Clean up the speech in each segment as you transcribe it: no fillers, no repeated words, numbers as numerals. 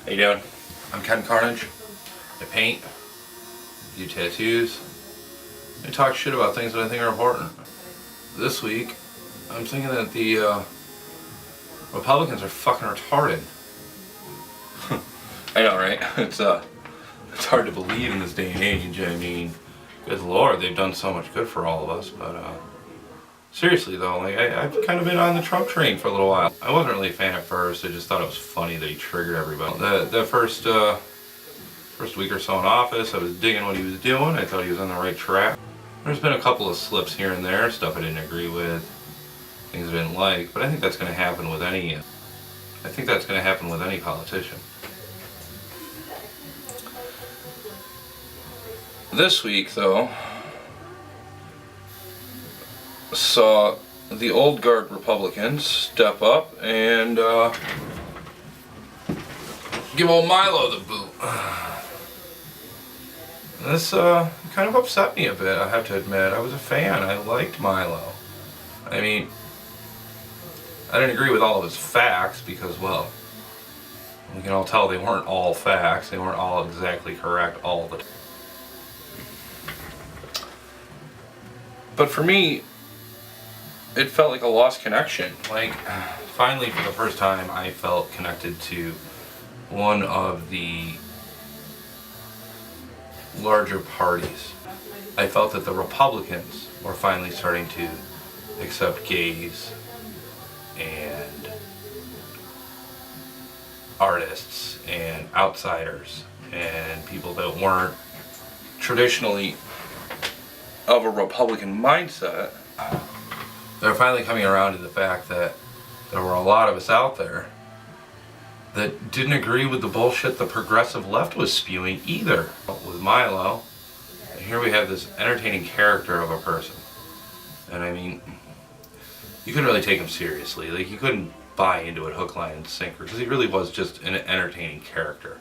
How you doing? I'm Ken Carnage. I paint, do tattoos, I talk shit about things that I think are important. This week, I'm thinking that the Republicans are fucking retarded. I know, right? It's hard to believe in this day and age. I mean, good lord, they've done so much good for all of us, but seriously though, like I've kind of been on the Trump train for a little while. I wasn't really a fan at first. I just thought it was funny that he triggered everybody. The first week or so in office, I was digging what he was doing. I thought he was on the right track. There's been a couple of slips here and there, stuff I didn't agree with, things I didn't like, but I think that's going to happen with any. I think that's going to happen with any politician. This week, though, saw the old guard Republicans step up and give old Milo the boot. This kind of upset me a bit, I have to admit. I was a fan. I liked Milo. I mean, I didn't agree with all of his facts because, well, we can all tell they weren't all facts. They weren't all exactly correct all the time. But for me, it felt like a lost connection. Like, finally, for the first time, I felt connected to one of the larger parties. I felt that the Republicans were finally starting to accept gays and artists and outsiders and people that weren't traditionally of a Republican mindset. They're finally coming around to the fact that there were a lot of us out there that didn't agree with the bullshit the progressive left was spewing either. With Milo, and here we have this entertaining character of a person. And I mean, you couldn't really take him seriously. Like, you couldn't buy into it hook, line, and sinker, because he really was just an entertaining character.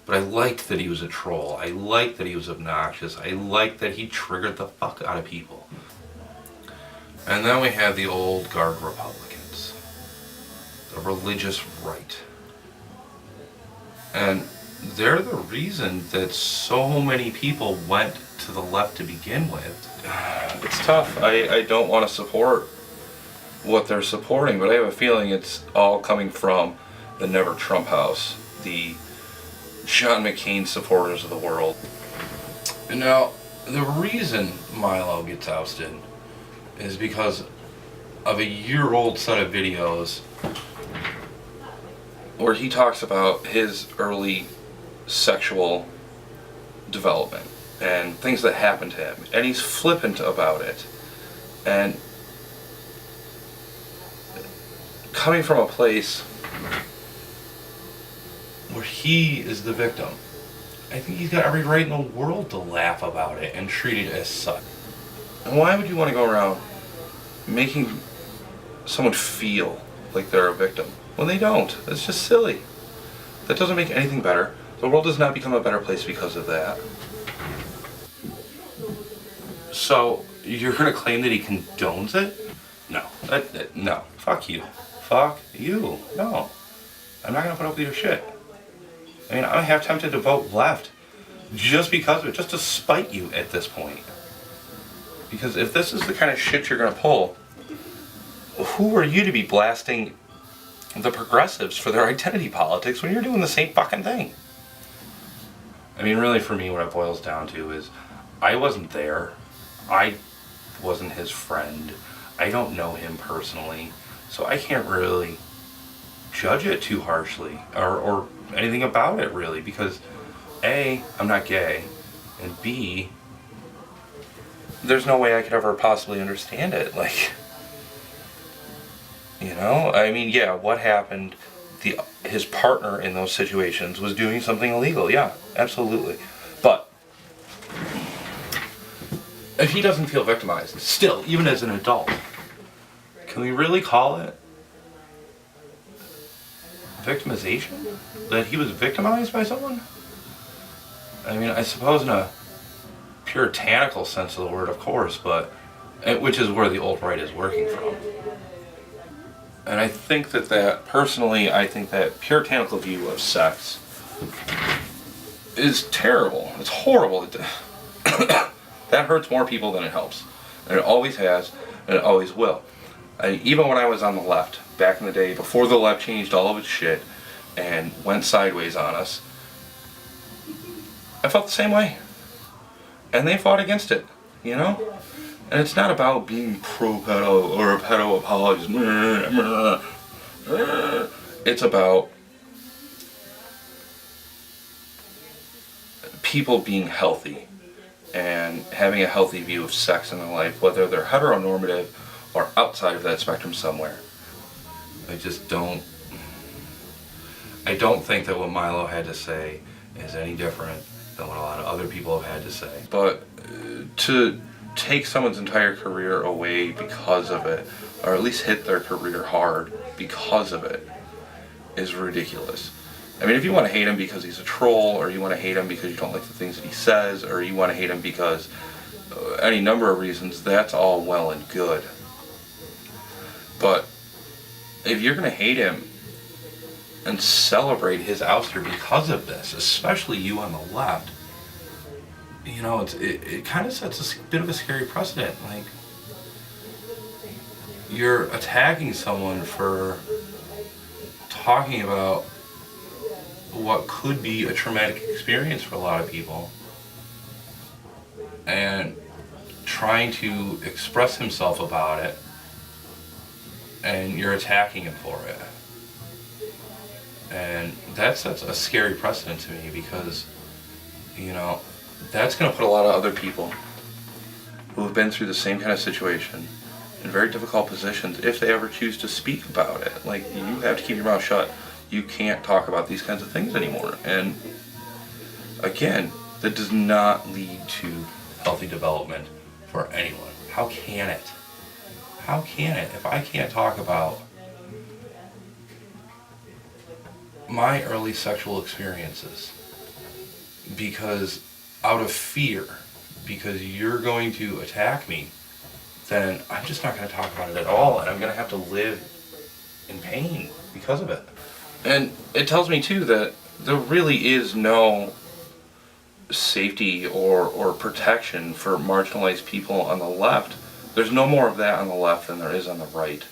But I liked that he was a troll. I liked that he was obnoxious. I liked that he triggered the fuck out of people. And then we had the old guard Republicans, the religious right. And they're the reason that so many people went to the left to begin with. It's tough. I don't want to support what they're supporting, but I have a feeling it's all coming from the Never Trump house, the John McCain supporters of the world. And now, the reason Milo gets ousted is because of a year-old set of videos where he talks about his early sexual development and things that happened to him, and he's flippant about it. And coming from a place where he is the victim, I think he's got every right in the world to laugh about it and treat it as such. And why would you want to go around making someone feel like they're a victim when they don't? It's just silly. That doesn't make anything better. The world does not become a better place because of that. So, you're going to claim that he condones it? No. No. Fuck you. Fuck you. No. I'm not going to put up with your shit. I mean, I'm half tempted to vote left just because of it, just to spite you at this point. Because if this is the kind of shit you're going to pull, who are you to be blasting the progressives for their identity politics when you're doing the same fucking thing? I mean, really, for me, what it boils down to is I wasn't there. I wasn't his friend. I don't know him personally, so I can't really judge it too harshly or anything about it, really, because A, I'm not gay, and B, there's no way I could ever possibly understand it. Like, you know, I mean, yeah, what happened? His partner in those situations was doing something illegal. Yeah, absolutely. But if he doesn't feel victimized, still, even as an adult, can we really call it victimization? That he was victimized by someone? I mean, I suppose in a puritanical sense of the word, of course, but which is where the old right is working from. And I think that personally, I think that puritanical view of sex is terrible. It's horrible. That hurts more people than it helps. And it always has, and it always will. Even when I was on the left, back in the day, before the left changed all of its shit and went sideways on us, I felt the same way. And they fought against it, you know? And it's not about being pro-pedo or a pedo apologist. It's about people being healthy and having a healthy view of sex in their life, whether they're heteronormative or outside of that spectrum somewhere. I don't think that what Milo had to say is any different than what a lot of other people have had to say. But to take someone's entire career away because of it, or at least hit their career hard because of it, is ridiculous. I mean, if you want to hate him because he's a troll, or you want to hate him because you don't like the things that he says, or you want to hate him because any number of reasons, that's all well and good. But if you're going to hate him and celebrate his ouster because of this, especially you on the left, you know, it kind of sets a bit of a scary precedent. Like, you're attacking someone for talking about what could be a traumatic experience for a lot of people and trying to express himself about it, and you're attacking him for it. And that sets a scary precedent to me because, you know, that's going to put a lot of other people who have been through the same kind of situation in very difficult positions if they ever choose to speak about it. Like, you have to keep your mouth shut. You can't talk about these kinds of things anymore. And again, that does not lead to healthy development for anyone. How can it? How can it? If I can't talk about my early sexual experiences because out of fear, because you're going to attack me, then I'm just not going to talk about it at all, and I'm going to have to live in pain because of it. And it tells me too that there really is no safety or protection for marginalized people on the left. There's no more of that on the left than there is on the right.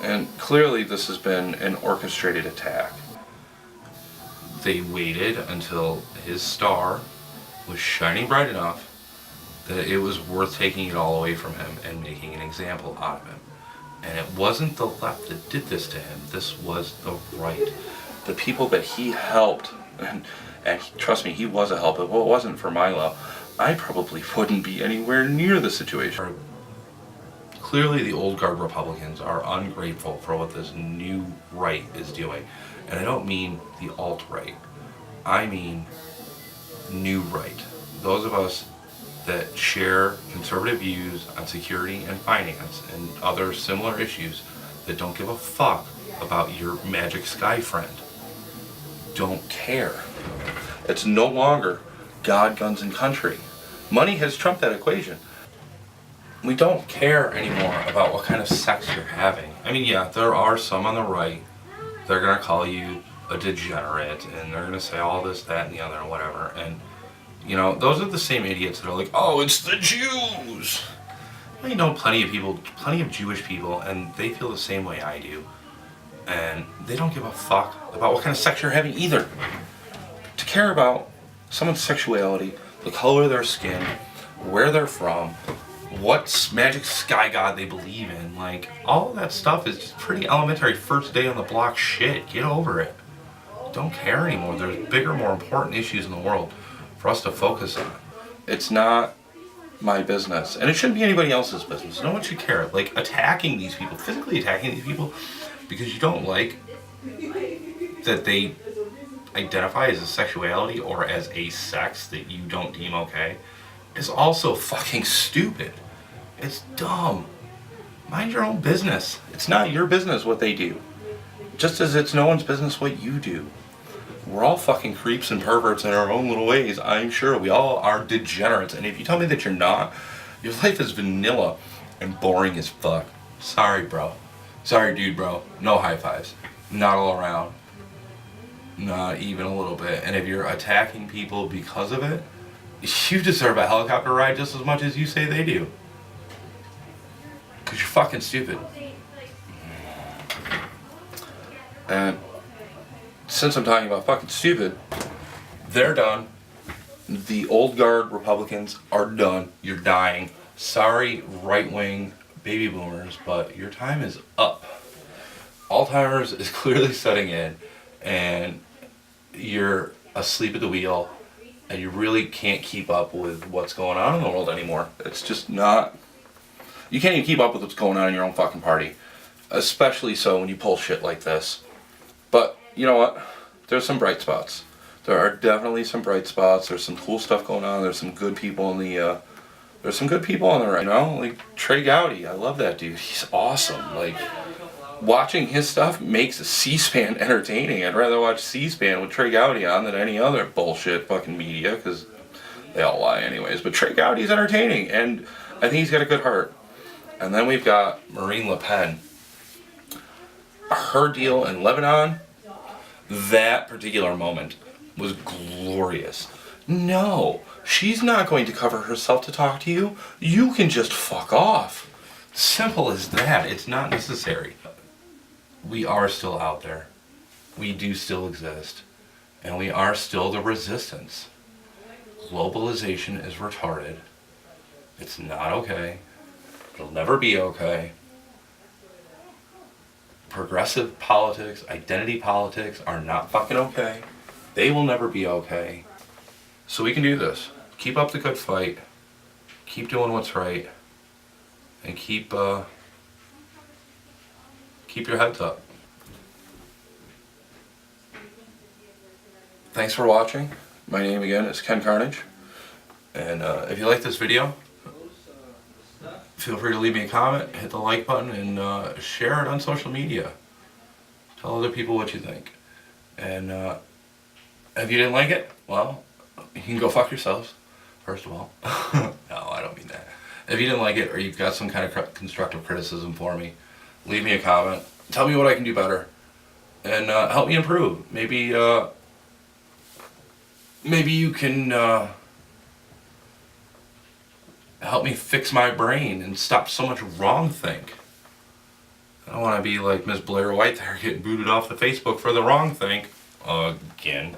And clearly this has been an orchestrated attack. They waited until his star was shining bright enough that it was worth taking it all away from him and making an example out of him. And it wasn't the left that did this to him. This was the right. The people that he helped, and trust me, he was a help. If it wasn't for Milo, I probably wouldn't be anywhere near the situation. Clearly the old guard Republicans are ungrateful for what this new right is doing. And I don't mean the alt-right. I mean new right. Those of us that share conservative views on security and finance and other similar issues, that don't give a fuck about your magic sky friend, don't care. It's no longer God, guns, and country. Money has trumped that equation. We don't care anymore about what kind of sex you're having. I mean, yeah, there are some on the right. They're gonna call you a degenerate, and they're gonna say all this, that, and the other, and whatever. And you know, those are the same idiots that are like, oh, it's the Jews. I know plenty of people, plenty of Jewish people, and they feel the same way I do. And they don't give a fuck about what kind of sex you're having either. To care about someone's sexuality, the color of their skin, where they're from, what magic sky god they believe in, like, all of that stuff is just pretty elementary first day on the block shit. Get over it. Don't care anymore. There's bigger, more important issues in the world for us to focus on. It's not my business, and it shouldn't be anybody else's business. No one should care. Like, attacking these people, physically attacking these people because you don't like that they identify as a sexuality or as a sex that you don't deem okay, is also fucking stupid. It's dumb. Mind your own business. It's not your business what they do. Just as it's no one's business what you do. We're all fucking creeps and perverts in our own little ways, I'm sure. We all are degenerates, and if you tell me that you're not, your life is vanilla and boring as fuck. Sorry, bro. Sorry, dude, bro. No high fives. Not all around. Not even a little bit. And if you're attacking people because of it, you deserve a helicopter ride just as much as you say they do. Because you're fucking stupid. And since I'm talking about fucking stupid, they're done. The old guard Republicans are done. You're dying. Sorry, right-wing baby boomers, but your time is up. Alzheimer's is clearly setting in, and you're asleep at the wheel, and you really can't keep up with what's going on in the world anymore. It's just not... You can't even keep up with what's going on in your own fucking party. Especially so when you pull shit like this. But, you know what? There's some bright spots. There are definitely some bright spots. There's some cool stuff going on. There's some good people in the, there's some good people on the right, you know? Like, Trey Gowdy. I love that dude. He's awesome. Like, watching his stuff makes C-SPAN entertaining. I'd rather watch C-SPAN with Trey Gowdy on than any other bullshit fucking media, because they all lie anyways. But Trey Gowdy's entertaining, and I think he's got a good heart. And then we've got Marine Le Pen. Her deal in Lebanon, that particular moment was glorious. No, she's not going to cover herself to talk to you. You can just fuck off. Simple as that. It's not necessary. We are still out there. We do still exist. And we are still the resistance. Globalization is retarded. It's not okay. It'll never be okay. Progressive politics, identity politics are not fucking okay. They will never be okay. So we can do this. Keep up the good fight. Keep doing what's right. And keep your heads up. Thanks for watching. My name again is Ken Carnage. And if you like this video, feel free to leave me a comment, hit the like button, and share it on social media. Tell other people what you think. And if you didn't like it, well, you can go fuck yourselves, first of all. No, I don't mean that. If you didn't like it, or you've got some kind of constructive criticism for me, leave me a comment. Tell me what I can do better. And help me improve. Maybe you can... help me fix my brain and stop so much wrong think. I don't want to be like Miss Blair White there getting booted off the Facebook for the wrong think again.